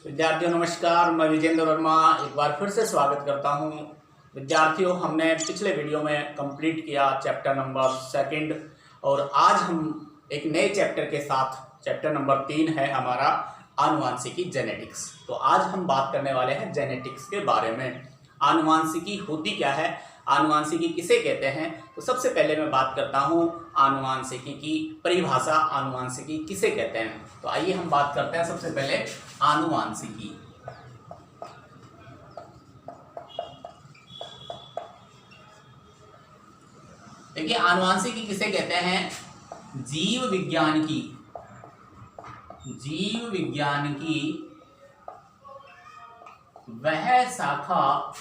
विद्यार्थियों नमस्कार, मैं विजेंद्र वर्मा एक बार फिर से स्वागत करता हूं। विद्यार्थियों, हमने पिछले वीडियो में कंप्लीट किया चैप्टर नंबर 2 और आज हम एक नए चैप्टर के साथ, चैप्टर नंबर 3 है हमारा आनुवांशिकी जेनेटिक्स। तो आज हम बात करने वाले हैं जेनेटिक्स के बारे में। आनुवांशिकी होती क्या है, आनुवांशिकी किसे कहते हैं। तो सबसे पहले मैं बात करता हूं आनुवांशिकी की परिभाषा, आनुवांशिकी किसे कहते हैं। तो आइए हम बात करते हैं सबसे पहले आनुवांशिकी। देखिए, आनुवांशिकी किसे कहते हैं। जीव विज्ञान की वह शाखा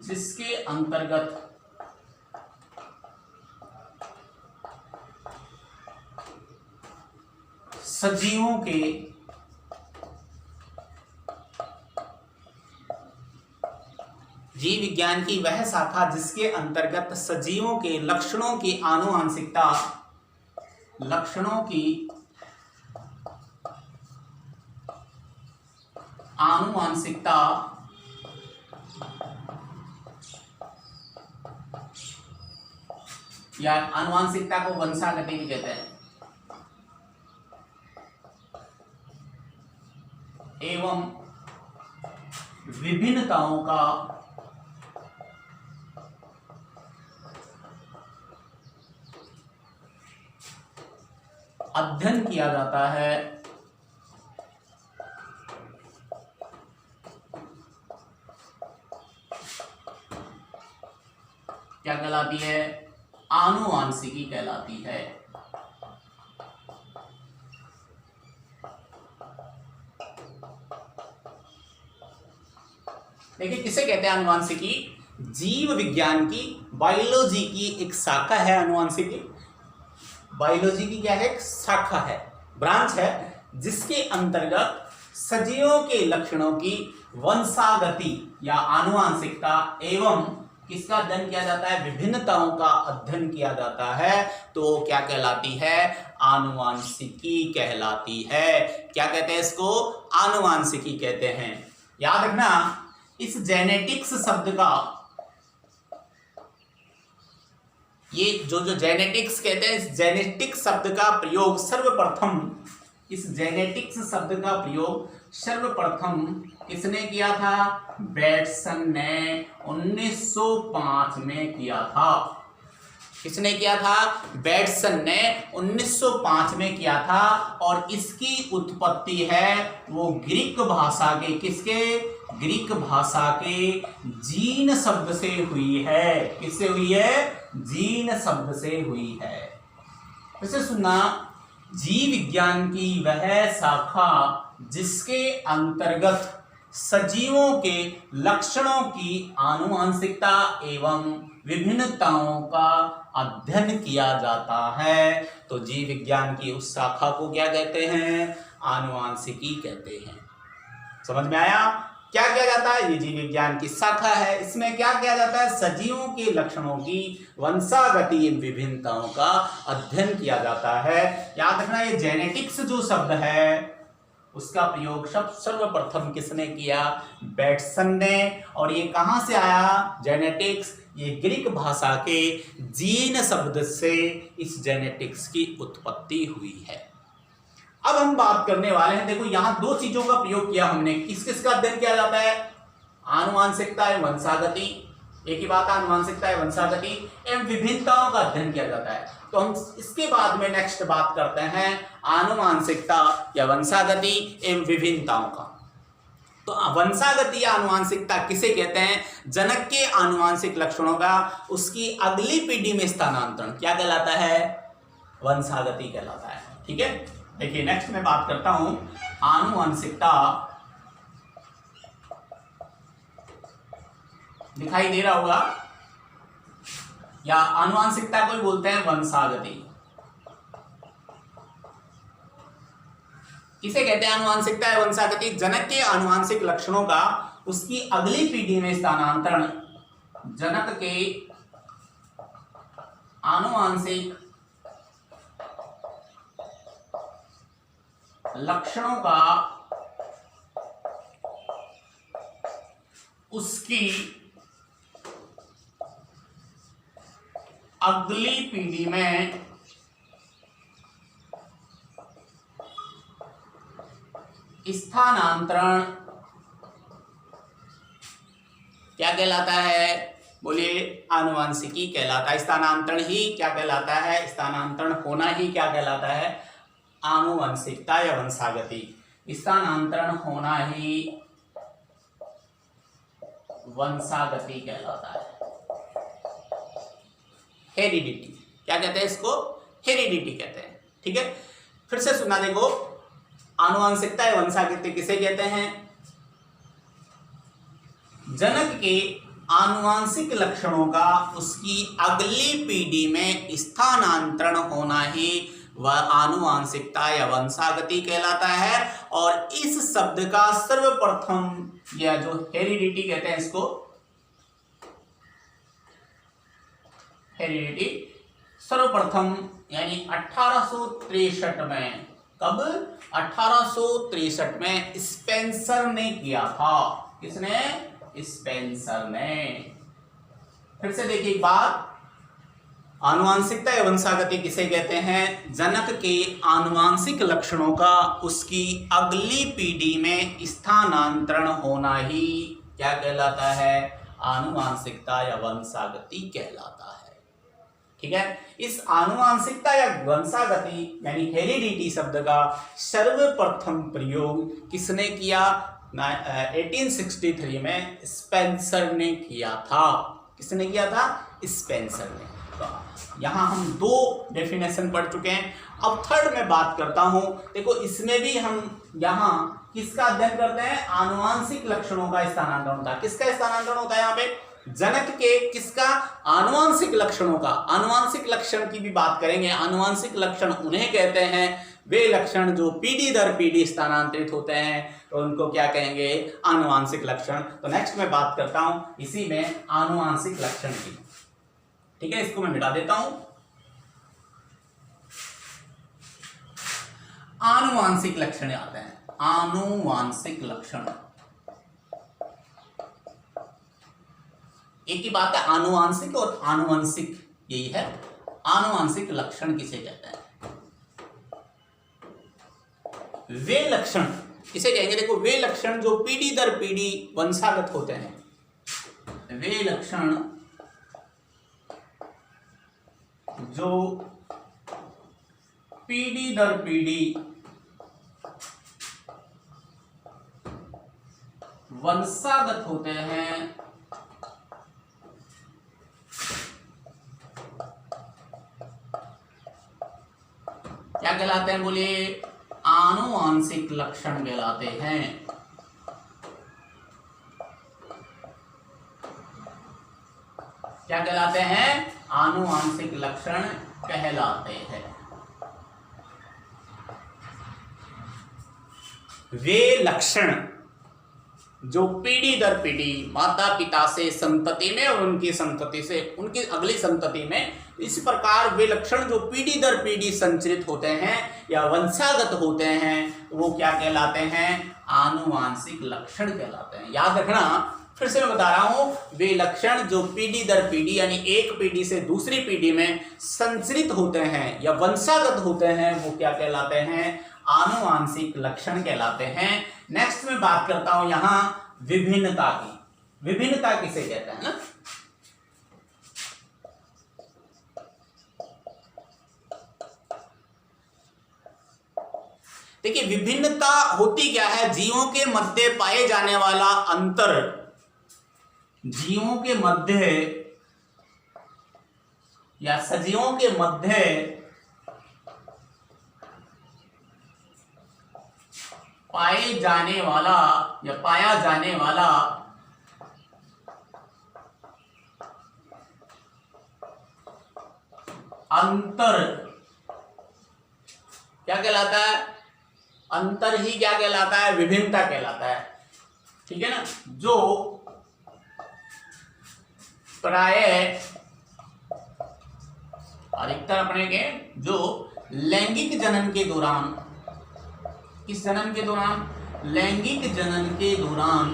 जिसके अंतर्गत सजीवों के जीव विज्ञान की वह शाखा जिसके अंतर्गत सजीवों के लक्षणों की आनुवांशिकता या आनुवांशिकता को वंशागति भी कहते हैं, एवं विभिन्नताओं का अध्ययन किया जाता है, क्या कहलाती है, आनुवांशिकी कहलाती है। देखिए, किसे कहते हैं आनुवांशिकी। जीव विज्ञान की, बायोलॉजी की एक शाखा है आनुवांशिकी। बायोलॉजी की क्या है, एक शाखा है, ब्रांच है, जिसके अंतर्गत सजीवों के लक्षणों की वंशागति या आनुवांशिकता एवं किसका अध्ययन किया जाता है, विभिन्नताओं का अध्ययन किया जाता है। तो क्या कहलाती है, आनुवांशिकी कहलाती है। क्या कहते हैं इसको, आनुवांशिकी कहते हैं। याद रखना, इस जेनेटिक्स शब्द का, ये जो जेनेटिक्स कहते हैं, इस जेनेटिक्स शब्द का प्रयोग सर्वप्रथम किसने किया था, बेटसन ने 1905 में किया था। किसने किया था, बेटसन ने 1905 में किया था। और इसकी उत्पत्ति है वो ग्रीक भाषा के, किसके, ग्रीक भाषा के जीन शब्द से हुई है। किससे हुई है, जीन शब्द से हुई है। इसे सुनना, जीव विज्ञान की वह शाखा जिसके अंतर्गत सजीवों के लक्षणों की आनुवांशिकता एवं विभिन्नताओं का अध्ययन किया जाता है। तो जीव विज्ञान की उस शाखा को क्या कहते हैं, आनुवांशिकी कहते हैं। समझ में आया, क्या किया जाता है, ये जीव विज्ञान की शाखा है। इसमें क्या किया जाता है, सजीवों के लक्षणों की वंशागति विभिन्नताओं का अध्ययन किया जाता है। याद रखना, ये जेनेटिक्स जो शब्द है उसका प्रयोग सर्वप्रथम किसने किया, बेटसन ने। और ये कहां से आया, जेनेटिक्स, ये ग्रीक भाषा के जीन शब्द से इस जेनेटिक्स की उत्पत्ति हुई है। अब हम बात करने वाले हैं, देखो यहां दो चीजों का प्रयोग किया हमने। किस किस का अध्ययन किया जाता है, आनुवांशिकता एवं वंशागति। एक ही बात, आनुवांशिकता एवं वंशागति एवं विभिन्नताओं का अध्ययन किया जाता है। तो हम इसके बाद में नेक्स्ट बात करते हैं आनुवांशिकता या वंशागति एवं विभिन्नताओं का। तो वंशागति या आनुवांशिकता किसे कहते हैं, जनक के आनुवांशिक लक्षणों का उसकी अगली पीढ़ी में स्थानांतरण क्या कहलाता है, वंशागति कहलाता है। ठीक है, देखिए नेक्स्ट मैं बात करता हूं आनुवांशिकता। दिखाई दे रहा होगा, या आनुवांशिकता को बोलते हैं वंशागति। किसे कहते हैं आनुवांशिकता या वंशागति, जनक के आनुवांशिक लक्षणों का उसकी अगली पीढ़ी में स्थानांतरण। जनक के आनुवांशिक लक्षणों का उसकी अगली पीढ़ी में स्थानांतरण क्या कहलाता है? बोलिए, आनुवंशिकी कहलाता है। स्थानांतरण ही क्या कहलाता है? स्थानांतरण होना ही क्या कहलाता है? आनुवंशिकता या वंशागति। स्थानांतरण होना ही वंशागति कहलाता है। हेरिडिटी क्या कहते हैं इसको? हेरिडिटी कहते हैं। ठीक है, फिर से सुना देखो, आनुवंशिकता या वंशागति किसे कहते हैं? जनक के आनुवंशिक लक्षणों का उसकी अगली पीढ़ी में स्थानांतरण होना ही वह आनुवंशिकता या वंशागति कहलाता है। और इस शब्द का सर्वप्रथम या जो हेरिडिटी कहते हैं इसको, हेरिडिटी सर्वप्रथम यानी 1863 में, कब? 1863 में स्पेंसर ने किया था। किसने? स्पेंसर ने। फिर से देखिए एक बात, आनुवंशिकता या वंशागति किसे कहते हैं? जनक के आनुवंशिक लक्षणों का उसकी अगली पीढ़ी में स्थानांतरण होना ही क्या कहलाता है? आनुवंशिकता या वंशागति कहलाता है। ठीक है, इस आनुवंशिकता या वंशागति यानी हेरिडिटी शब्द का सर्वप्रथम प्रयोग किसने किया? 1863 में स्पेंसर ने किया था। किसने किया था? स्पेंसर ने। तो यहाँ हम दो डेफिनेशन पढ़ चुके हैं। अब थर्ड में बात करता हूं। देखो, इसमें भी हम यहाँ किसका अध्ययन करते हैं? आनुवंशिक लक्षणों का स्थानांतरण होता है। किसका स्थानांतरण होता है यहाँ पे? जनक के किसका? आनुवंशिक लक्षणों का। आनुवंशिक लक्षण की भी बात करेंगे। आनुवंशिक लक्षण उन्हें कहते हैं वे लक्षण जो पीढ़ी दर पीढ़ी स्थानांतरित होते हैं, तो उनको क्या कहेंगे? आनुवंशिक लक्षण। तो नेक्स्ट मैं बात करता हूं इसी में आनुवंशिक लक्षण की। ठीक है, इसको मैं मिटा देता हूं। आनुवंशिक लक्षण आते हैं। आनुवंशिक लक्षण, एक ही बात है, आनुवंशिक और आनुवंशिक यही है। आनुवंशिक लक्षण किसे कहते हैं? वे लक्षण किसे कहेंगे? देखो, वे लक्षण जो पीढ़ी दर पीढ़ी वंशागत होते हैं। वे लक्षण जो पीढ़ी दर पीढ़ी वंशागत होते हैं, क्या कहलाते हैं? बोलिए, आनुवंशिक लक्षण कहलाते हैं। क्या कहलाते हैं? आनुवंशिक लक्षण कहलाते हैं। वे लक्षण जो पीढ़ी दर पीढ़ी माता पिता से संतति में और उनकी संतति से उनकी अगली संतति में, इस प्रकार वे लक्षण जो पीढ़ी दर पीढ़ी संचरित होते हैं या वंशागत होते हैं, वो क्या कहलाते हैं? आनुवंशिक लक्षण कहलाते हैं। याद रखना, फिर से मैं बता रहा हूं, वे लक्षण जो पीढ़ी दर पीढ़ी यानी एक पीढ़ी से दूसरी पीढ़ी में संचरित होते हैं या वंशागत होते हैं, वो क्या कहलाते हैं? आनुवंशिक लक्षण कहलाते हैं। नेक्स्ट में बात करता हूं यहां विभिन्नता की। विभिन्नता किसे कहते हैं ना? देखिए, विभिन्नता होती क्या है? जीवों के मध्य पाए जाने वाला अंतर, जीवों के मध्य या सजीवों के मध्य पाए जाने वाला या पाया जाने वाला अंतर क्या कहलाता है? अंतर ही क्या कहलाता है? विभिन्नता कहलाता है। ठीक है ना? जो प्राय अधिकतर अपने के जो लैंगिक जनन के दौरान किस जनन के दौरान? लैंगिक जनन के दौरान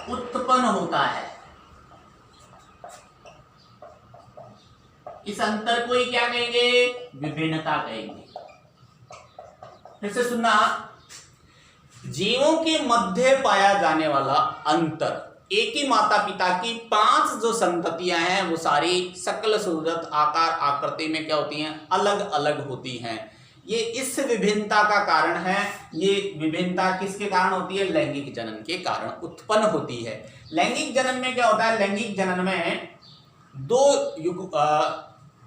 उत्पन्न होता है। इस अंतर को ही क्या कहेंगे? विभिन्नता कहेंगे। फिर से सुनना, जीवों के मध्य पाया जाने वाला अंतर, एक ही माता पिता की 5 जो संततियां हैं वो सारी सकल सूरत आकार आकृति में क्या होती हैं? अलग अलग होती हैं। ये इस विभिन्नता का कारण है। ये विभिन्नता किसके कारण होती है? लैंगिक जनन के कारण उत्पन्न होती है। लैंगिक जनन में क्या होता है? लैंगिक जनन में 2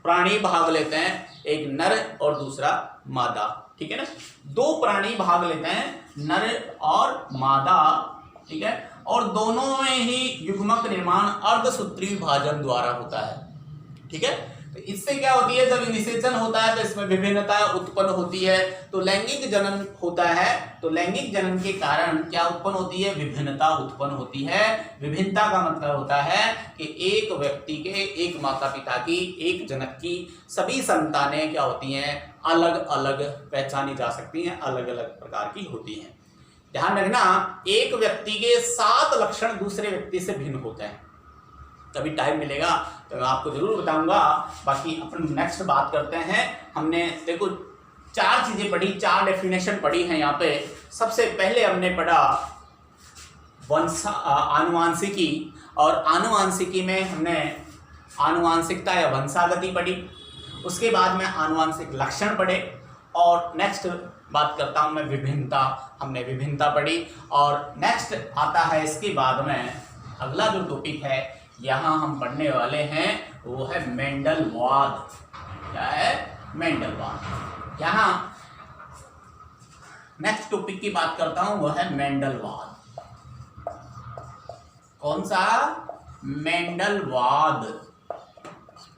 प्राणी भाग लेते हैं, एक नर और दूसरा मादा, ठीक है ना। 2 प्राणी भाग लेते हैं, नर और मादा, ठीक है, और दोनों में ही युग्मक निर्माण अर्धसूत्री विभाजन द्वारा होता है, ठीक है। तो इससे क्या होती है? जब निषेचन होता है तो इसमें विभिन्नता उत्पन्न होती है। तो लैंगिक जनन होता है, तो लैंगिक जनन के कारण क्या उत्पन्न होती है? विभिन्नता उत्पन्न होती है। विभिन्नता का मतलब होता है कि एक व्यक्ति के, एक माता पिता की, एक जनक की सभी संतानें क्या होती हैं? अलग अलग पहचानी जा सकती हैं, अलग अलग प्रकार की होती हैं। ध्यान रखना, एक व्यक्ति के 7 लक्षण दूसरे व्यक्ति से भिन्न होते हैं। कभी टाइम मिलेगा तो मैं आपको जरूर बताऊंगा। बाकी अपन नेक्स्ट बात करते हैं। हमने देखो 4 चीजें पढ़ी, 4 डेफिनेशन पढ़ी हैं यहाँ पे। सबसे पहले हमने पढ़ा आनुवांशिकी, और आनुवांशिकी में हमने आनुवांशिकता या वंशागति पढ़ी। उसके बाद में आनुवांशिक लक्षण पढ़े, और नेक्स्ट बात करता हूं मैं विभिन्नता। हमने विभिन्नता पढ़ी, और नेक्स्ट आता है इसके बाद में अगला जो टॉपिक है यहाँ हम पढ़ने वाले हैं वो है मेंडलवाद। क्या है? मेंडलवाद। यहाँ नेक्स्ट टॉपिक की बात करता हूं वो है मेंडलवाद। कौन सा? मेंडलवाद।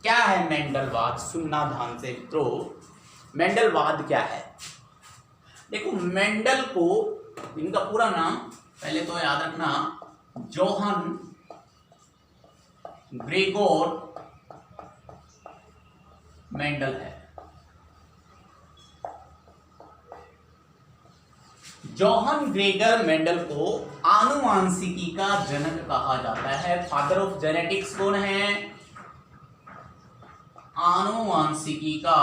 क्या है मेंडलवाद? सुनना ध्यान से मित्रों, मेंडलवाद क्या है? देखो, मेंडल को, इनका पूरा नाम पहले तो याद रखना, जोहन ग्रेगोर मेंडल है। जोहन ग्रेगर मेंडल को आनुवांशिकी का जनक कहा जाता है। फादर ऑफ जेनेटिक्स कौन है? आनुवांशिकी का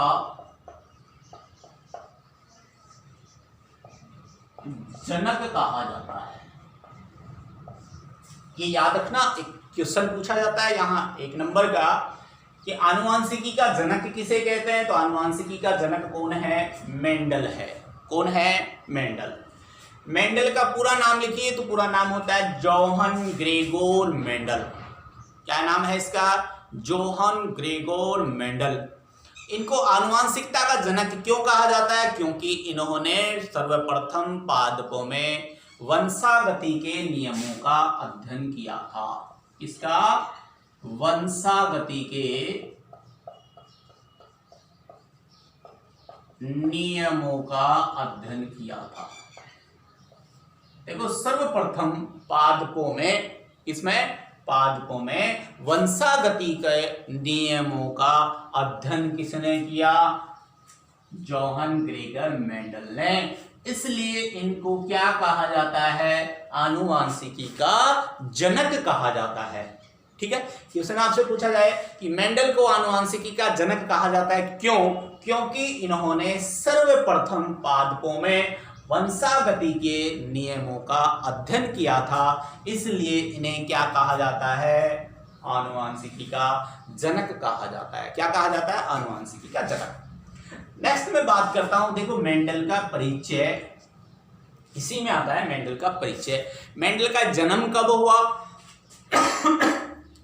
जनक कहा जाता है। ये याद रखना, एक क्वेश्चन पूछा जाता है यहाँ 1 नंबर का कि आनुवांशिकी का जनक किसे कहते हैं? तो आनुवांशिकी का जनक कौन है? मेंडल है। कौन है? मेंडल। मेंडल का पूरा नाम लिखिए तो पूरा नाम होता है जोहन ग्रेगोर मेंडल। क्या नाम है इसका? Johan Gregor Mendel. इनको आनुवांशिकता का जनक क्यों कहा जाता है? क्योंकि इन्होंने सर्वप्रथम पादपों में वंशागति के नियमों का अध्ययन किया था। इसका वंशागति के नियमों का अध्ययन किया था। देखो, सर्वप्रथम पादपों में, इसमें पादपों में वंशागति के नियमों का अध्ययन किसने किया? जोहन ग्रेगर मेंडल ने। इसलिए इनको क्या कहा जाता है? आनुवांशिकी का जनक कहा जाता है। ठीक है, क्वेश्चन आपसे पूछा जाए कि मेंडल को आनुवांशिकी का जनक कहा जाता है, क्यों? क्योंकि इन्होंने सर्वप्रथम पादपों में वंशागति के नियमों का अध्ययन किया था, इसलिए इन्हें क्या कहा जाता है? आनुवांशिकी का जनक कहा जाता है। क्या कहा जाता है? आनुवांशिकी का जनक। नेक्स्ट मैं बात करता हूं, देखो मेंडल का परिचय, इसी में आता है मेंडल का परिचय। मेंडल का जन्म कब हुआ?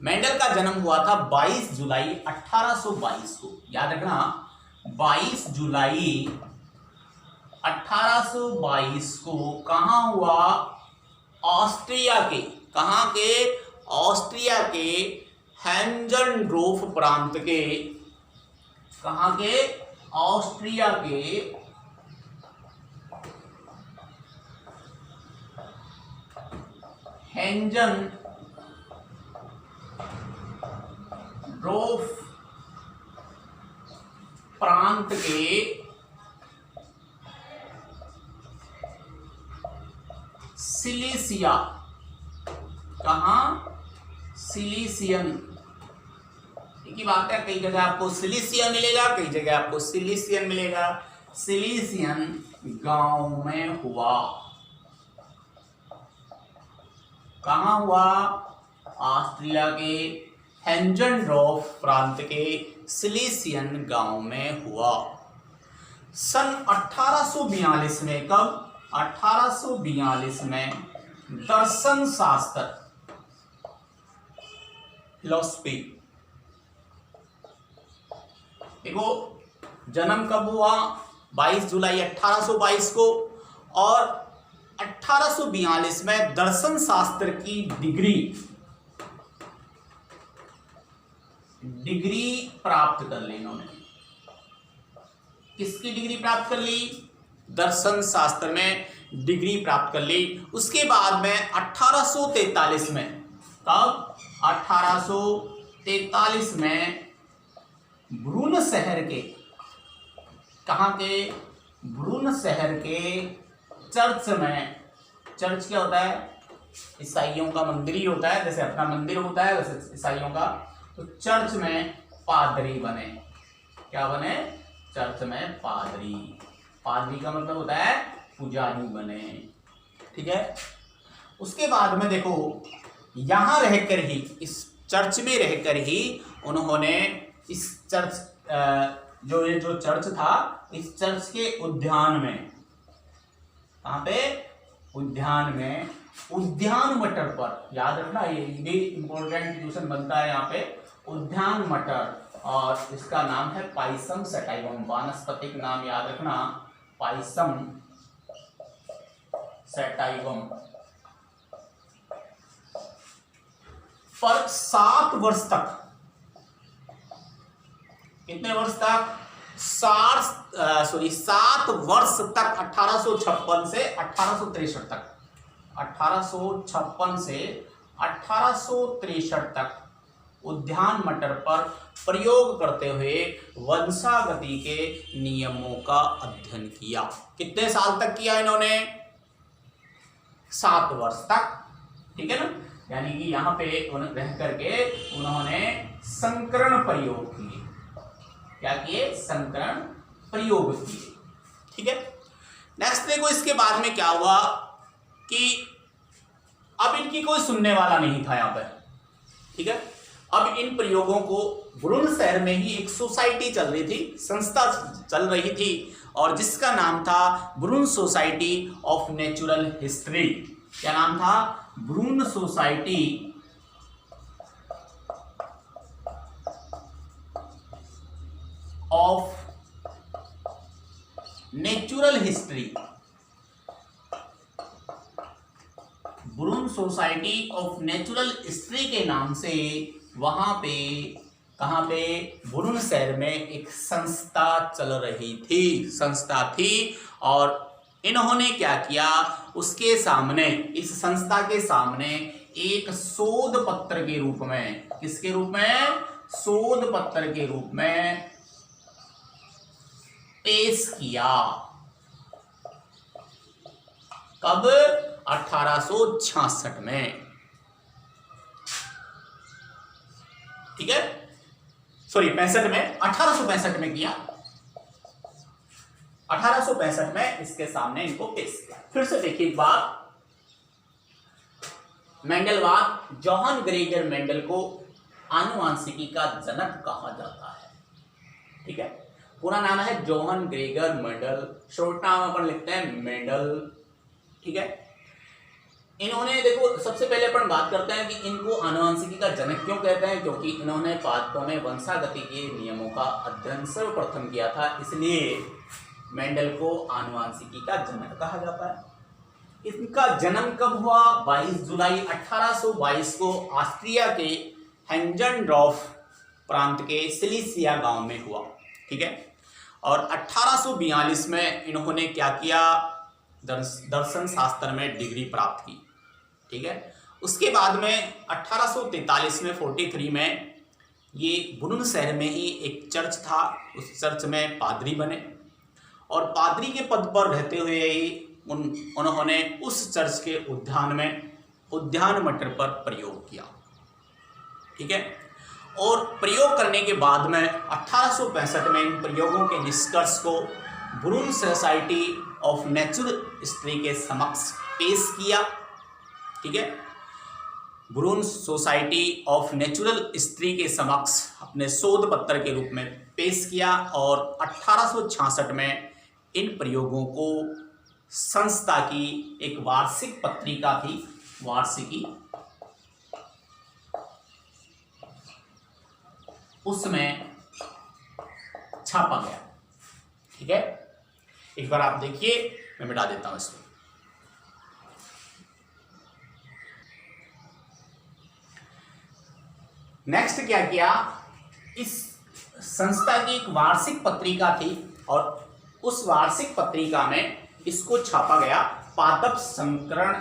मेंडल का जन्म हुआ था 22 जुलाई 1822 को। याद रखना, 22 जुलाई 1822 को कहां हुआ? ऑस्ट्रिया के, कहां के? ऑस्ट्रिया के हेंजनड्रोफ प्रांत के, कहां के? ऑस्ट्रिया के हेंजनड्रोफ प्रांत के सिलीसिया, कहां? सिलीसियन। एक ही बात है, कई जगह आपको सिलीसिया मिलेगा, कई जगह आपको सिलीसियन मिलेगा। सिलीसियन गांव में हुआ। कहां हुआ? ऑस्ट्रिया के हेंजनडॉर्फ प्रांत के सिलीसियन गांव में हुआ। सन 1842 में, कब? 1842 में दर्शन शास्त्र, फिलोसफी। देखो जन्म कब हुआ? 22 जुलाई 1822 को, और 1842 में दर्शन शास्त्र की डिग्री प्राप्त कर ली इन्होंने। किसकी डिग्री प्राप्त कर ली? दर्शन शास्त्र में डिग्री प्राप्त कर ली। उसके बाद में 1843 में, कब? 1843 में ब्रून शहर के, कहां के? ब्रून शहर के चर्च में। चर्च क्या होता है? ईसाइयों का मंदिर ही होता है, जैसे अपना मंदिर होता है वैसे ईसाइयों का। तो चर्च में पादरी बने। क्या बने? चर्च में पादरी। पादरी का मतलब होता है पुजारी बने, ठीक है। उसके बाद में देखो, यहां रहकर ही, इस चर्च में रहकर ही उन्होंने इस चर्च जो चर्च था, इस चर्च के उद्यान में, कहां पे? उद्यान में, उद्यान मटर पर, याद रखना ये भी इंपॉर्टेंट क्वेश्चन बनता है यहाँ पे। उद्यान मटर, और इसका नाम है पाइसम सैटाइवम। वानस्पतिक नाम याद रखना, पाइसम सैटाइवम। पर 7 वर्ष तक, कितने वर्ष तक? 7 वर्ष तक, 1856 से 1863 तक, 1856 से 1863 तक उद्यान मटर पर प्रयोग करते हुए वंशागति के नियमों का अध्ययन किया। कितने साल तक किया इन्होंने? 7 वर्ष तक, ठीक है ना। यानी कि यहां पे रह करके उन्होंने संकरण प्रयोग किए। क्या किए? संकरण प्रयोग किए, ठीक है। नेक्स्ट देखो, इसके बाद में क्या हुआ कि अब इनकी कोई सुनने वाला नहीं था यहाँ पर, ठीक है। अब इन प्रयोगों को ब्रून शहर में ही एक सोसाइटी चल रही थी, संस्था चल रही थी, और जिसका नाम था Brunn society of natural history. क्या नाम था? Brunn society of natural history. Brunn society of natural history के नाम से वहां पे, कहां पे? ब्रून शहर में एक संस्था चल रही थी, संस्था थी। और इन्होंने क्या किया? उसके सामने, इस संस्था के सामने एक शोध पत्र के रूप में, किसके रूप में? शोध पत्र के रूप में पेश किया। कब? 1866 में, ठीक है। सॉरी 65 में, 1865 में किया। 1865 में इसके सामने इनको पेश किया। फिर से देखिए एक बात, मेंडलवाद, जोहान ग्रेगर मेंडल को आनुवांशिकी का जनक कहा जाता है, ठीक है। पूरा नाम है जोहान ग्रेगर मेंडल, शॉर्ट नाम अपन लिखते हैं मेंडल, ठीक है। इन्होंने, देखो सबसे पहले अपन बात करते हैं कि इनको आनुवांशिकी का जनक क्यों कहते हैं, क्योंकि इन्होंने पादपों में वंशागति के नियमों का अध्ययन सर्वप्रथम किया था, इसलिए मेंडल को आनुवांशिकी का जनक कहा जाता है। इनका जन्म कब हुआ? 22 जुलाई 1822 को ऑस्ट्रिया के हेंजनडॉर्फ प्रांत के सिलीसिया गांव में हुआ, ठीक है। और 1842 में इन्होंने क्या किया? दर्शन शास्त्र में डिग्री प्राप्त की, ठीक है। उसके बाद में 1843 में 43 में ये बुरुन शहर में ही एक चर्च था, उस चर्च में पादरी बने और पादरी के पद पर रहते हुए ही उन्होंने उस चर्च के उद्यान मटर पर प्रयोग किया। ठीक है, और प्रयोग करने के बाद में 1865 में इन प्रयोगों के निष्कर्ष को बुरुन सोसाइटी ऑफ नेचुरल हिस्ट्री के समक्ष पेश किया। ठीक है, बुरुन सोसाइटी ऑफ नेचुरल हिस्ट्री के समक्ष अपने शोध पत्र के रूप में पेश किया और 1866 में इन प्रयोगों को संस्था की एक वार्षिक पत्रिका थी, वार्षिकी, उसमें छापा गया। ठीक है, एक बार आप देखिए, मैं मिटा देता हूं इसको। नेक्स्ट क्या किया, इस संस्था की एक वार्षिक पत्रिका थी और उस वार्षिक पत्रिका में इसको छापा गया पादप संकरण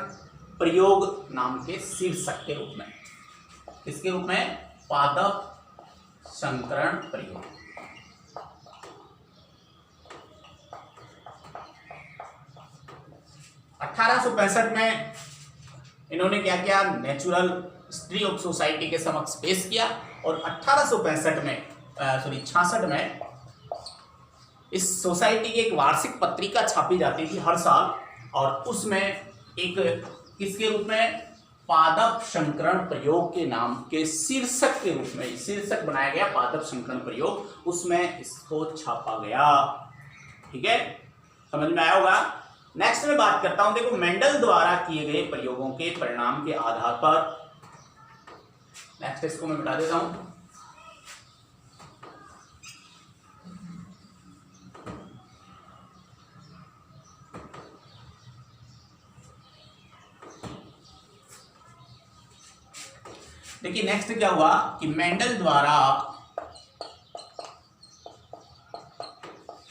प्रयोग नाम के शीर्षक के रूप में। इसके रूप में पादप संकरण प्रयोग। अठारह में इन्होंने क्या किया, नेचुरल हिस्ट्री ऑफ सोसाइटी के समक्ष पेश किया और 1865 में 66 में इस सोसाइटी की एक वार्षिक पत्रिका छापी जाती थी हर साल और उसमें एक किसके रूप में, पादप संकरण प्रयोग के नाम के शीर्षक के रूप में शीर्षक बनाया गया, पादप संकरण प्रयोग, उसमें इसको छापा गया। ठीक है, समझ में आया होगा। नेक्स्ट में बात करता हूं, देखो मेंडल द्वारा किए गए प्रयोगों के परिणाम के आधार पर, नेक्स्ट इसको मैं मिटा देता हूं। देखिए नेक्स्ट क्या हुआ कि मेंडल द्वारा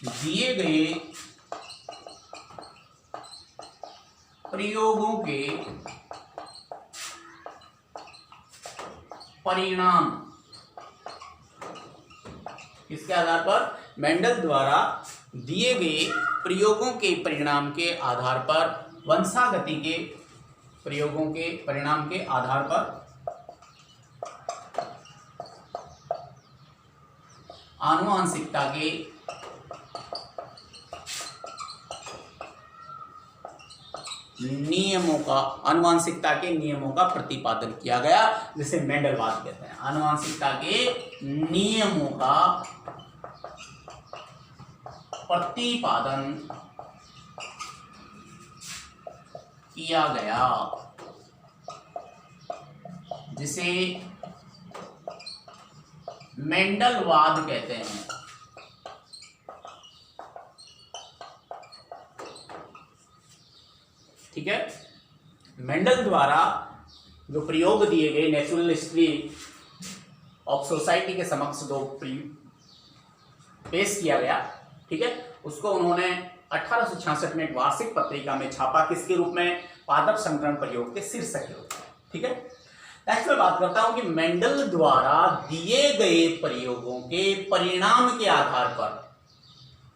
दिए गए प्रयोगों के परिणाम, इसके आधार पर मेंडल द्वारा दिए गए प्रयोगों के परिणाम के आधार पर, वंशागति के प्रयोगों के परिणाम के आधार पर आनुवांशिकता के नियमों का प्रतिपादन किया गया, जिसे मेंडलवाद कहते हैं। आनुवांशिकता के नियमों का प्रतिपादन किया गया, जिसे मेंडलवाद कहते हैं। ठीक है, मेंडल द्वारा जो प्रयोग दिए गए नेचुरल हिस्ट्री ऑफ सोसाइटी के समक्ष जो पेश किया गया, ठीक है, उसको उन्होंने 1866 में एक वार्षिक पत्रिका में छापा, किसके रूप में, पादप संकरण प्रयोग के शीर्षक के रूप में। ठीक है, नेक्स्ट मैं बात करता हूं कि मेंडल द्वारा दिए गए प्रयोगों के परिणाम के आधार पर,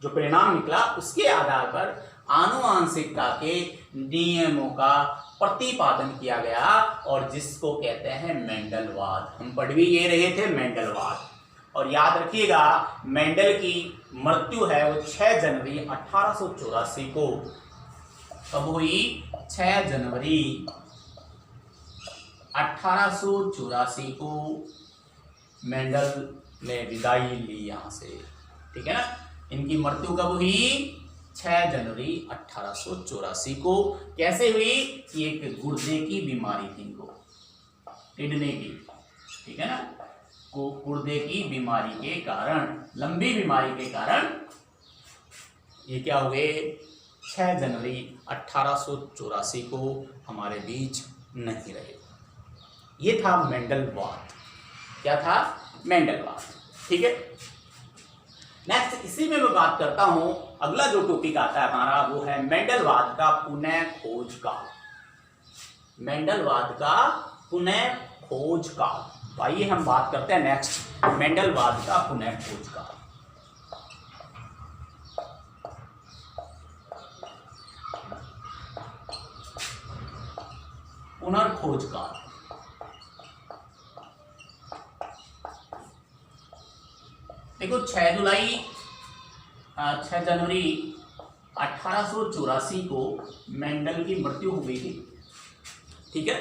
जो परिणाम निकला उसके आधार पर आनुवांशिकता के नियमों का प्रतिपादन किया गया और जिसको कहते हैं मेंडलवाद। हम पढ़ भी ये रहे थे मेंडलवाद। और याद रखिएगा मेंडल की मृत्यु है वो 6 जनवरी 1884 को, कब हुई, 6 जनवरी 1884 को मेंडल ने विदाई ली यहाँ से। ठीक है ना, इनकी मृत्यु कब हुई, 6 जनवरी 1884 को। कैसे हुई, कि एक गुर्दे की बीमारी थी इनको, किडनी की, ठीक है ना, को गुर्दे की बीमारी के कारण, लंबी बीमारी के कारण ये क्या हो गए, 6 जनवरी 1884 को हमारे बीच नहीं रहे। ये था मेंडलवाद। क्या था, मेंडलवाद। ठीक है, नेक्स्ट इसी में मैं बात करता हूं, अगला जो टॉपिक आता है हमारा वो है मेंडलवाद का पुनः खोज काल। मेंडलवाद का पुनः खोज काल। तो आइए हम बात करते हैं नेक्स्ट मेंडलवाद का पुनः खोज का। पुनर्खोज काल। देखो 6 जनवरी 1884 को मेंडल की मृत्यु हो गई थी, ठीक है।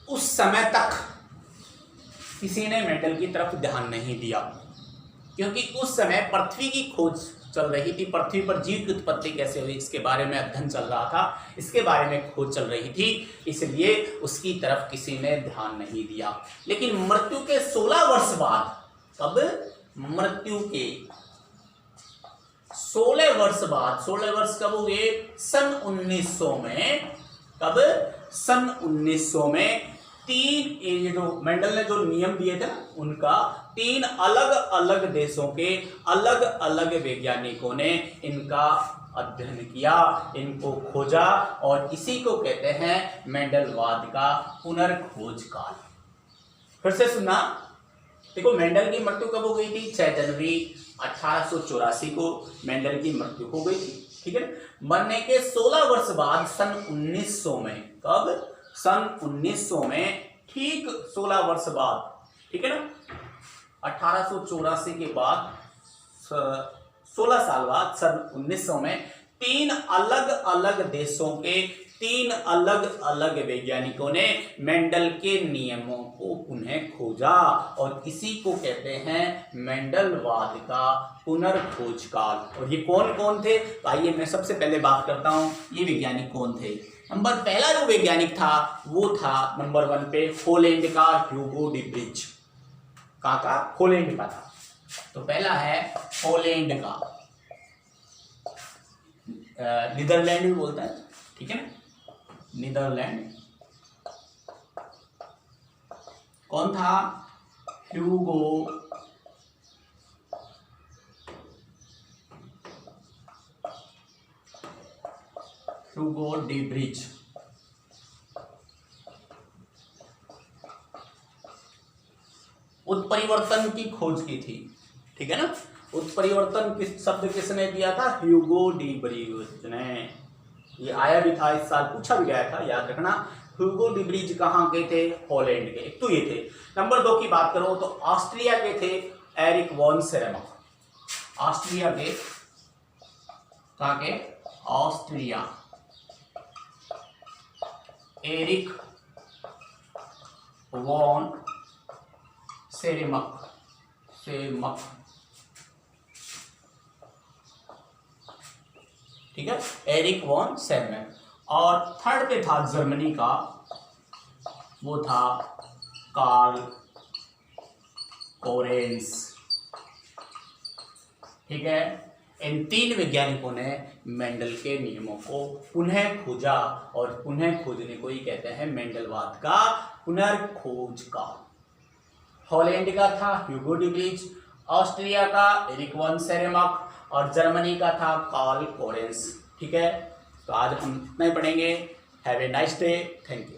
उस समय तक किसी ने मेंडल की तरफ ध्यान नहीं दिया, क्योंकि उस समय पृथ्वी की खोज चल रही थी, पृथ्वी पर जीव की उत्पत्ति कैसे हुई इसके बारे में अध्ययन चल रहा था, इसके बारे में खोज चल रही थी, इसलिए उसकी तरफ किसी ने ध्यान नहीं दिया। लेकिन मृत्यु के 16 वर्ष बाद, कब? मृत्यु के 16 वर्ष बाद, 16 वर्ष कब हुए? सन 1900 में। कब? सन 1900 में 3 ये जो मेंडल ने जो नियम दिए थे ना, उनका 3 अलग अलग देशों के अलग अलग वैज्ञानिकों ने इनका अध्ययन किया, इनको खोजा, और इसी को कहते हैं मेंडलवाद का पुनर्खोज काल। फिर से सुना, देखो मेंडल की मृत्यु कब हो गई थी? 6 जनवरी 1884 को मेंडल की मृत्यु हो गई थी, ठीक है। मरने के 16 वर्ष बाद सन 1900 में, कब? सन 1900 में, ठीक 16 वर्ष बाद, ठीक है ना, 1884 के बाद 16 साल बाद सन 1900 में 3 अलग अलग देशों के 3 अलग अलग वैज्ञानिकों ने मेंडल के नियमों को पुनः खोजा, और इसी को कहते हैं मेंडलवाद का पुनर्खोज काल। और ये कौन कौन थे? तो आइए मैं सबसे पहले बात करता हूं, ये वैज्ञानिक कौन थे। नंबर पहला जो वैज्ञानिक था वो था नंबर 1 पे होलैंड का ह्यूगो डीब्रिज। कहाँ का? होलैंड का था। तो पहला है होलैंड का, नीदरलैंड भी बोलता है, ठीक है ना, नीदरलैंड। कौन था? ह्यूगो डीब्रिज। उत्परिवर्तन की खोज की थी, ठीक है ना। उत्परिवर्तन किस शब्द किसने दिया था? ह्यूगो डीब्रिज ने। ये आया भी था इस साल, पूछा भी गया था, याद रखना। ह्यूगो डीब्रिज कहाँ के थे? हॉलैंड के। एक तो ये थे। नंबर 2 की बात करो तो ऑस्ट्रिया के थे एरिक वॉन सेरेमक। ऑस्ट्रिया के, कहाँ के? Austria, Erich von Tschermak. ठीक है, एरिक वॉन सेरेमक। और थर्ड पे था जर्मनी का, वो था कार्ल कोरेंस, ठीक है। इन 3 वैज्ञानिकों ने मेंडल के नियमों को पुनः खोजा, और पुनः खोजने को ही कहते हैं मेंडलवाद का पुनर्खोज काल। हॉलैंड का था ह्यूगो डीब्रिज, ऑस्ट्रिया का एरिक वॉन सेरेमक, और जर्मनी का था कार्ल कोरेंस, ठीक है। तो आज हम इतना ही पढ़ेंगे। Have a nice day, thank you.